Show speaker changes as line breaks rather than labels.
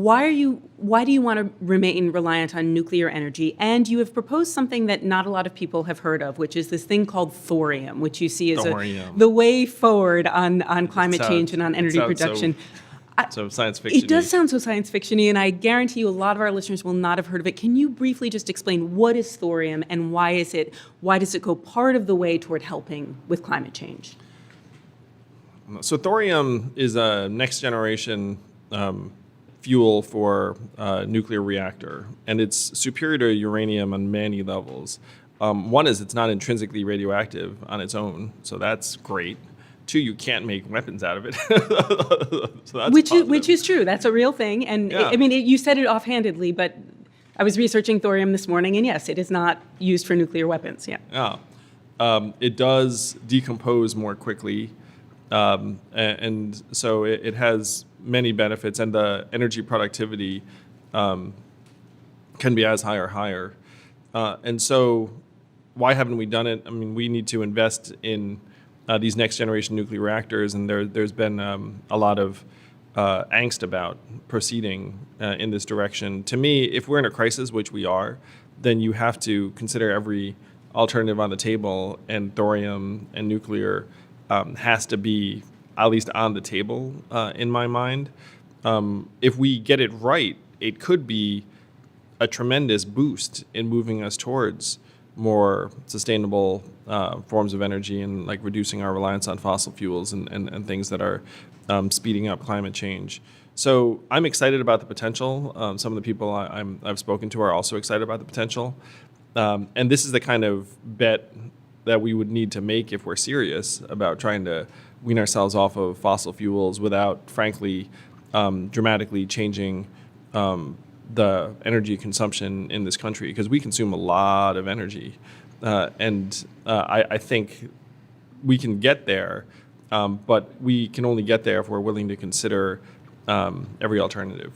Why do you want to remain reliant on nuclear energy? And you have proposed something that not a lot of people have heard of, which is this thing called thorium, which you see as the way forward on climate change and on energy production.
So science fiction.
It does sound so science fiction-y, and I guarantee you a lot of our listeners will not have heard of it. Can you briefly just explain what is thorium and why does it go part of the way toward helping with climate change?
So thorium is a next generation fuel for a nuclear reactor, and it's superior to uranium on many levels. One is it's not intrinsically radioactive on its own, so that's great. Two, you can't make weapons out of it. So that's
which is true. That's a real thing. And
yeah.
You said it offhandedly, but I was researching thorium this morning, and yes, it is not used for nuclear weapons. Yeah.
It does decompose more quickly, and so it has many benefits, and the energy productivity can be as high or higher. And so why haven't we done it? I mean, we need to invest in these next generation nuclear reactors, and there's been a lot of angst about proceeding in this direction. To me, if we're in a crisis, which we are, then you have to consider every alternative on the table, and thorium and nuclear has to be at least on the table in my mind. If we get it right, it could be a tremendous boost in moving us towards more sustainable forms of energy and like reducing our reliance on fossil fuels and things that are speeding up climate change. So I'm excited about the potential. Some of the people I've spoken to are also excited about the potential. And this is the kind of bet that we would need to make if we're serious about trying to wean ourselves off of fossil fuels without, frankly, dramatically changing the energy consumption in this country, because we consume a lot of energy. And I think we can get there, but we can only get there if we're willing to consider every alternative.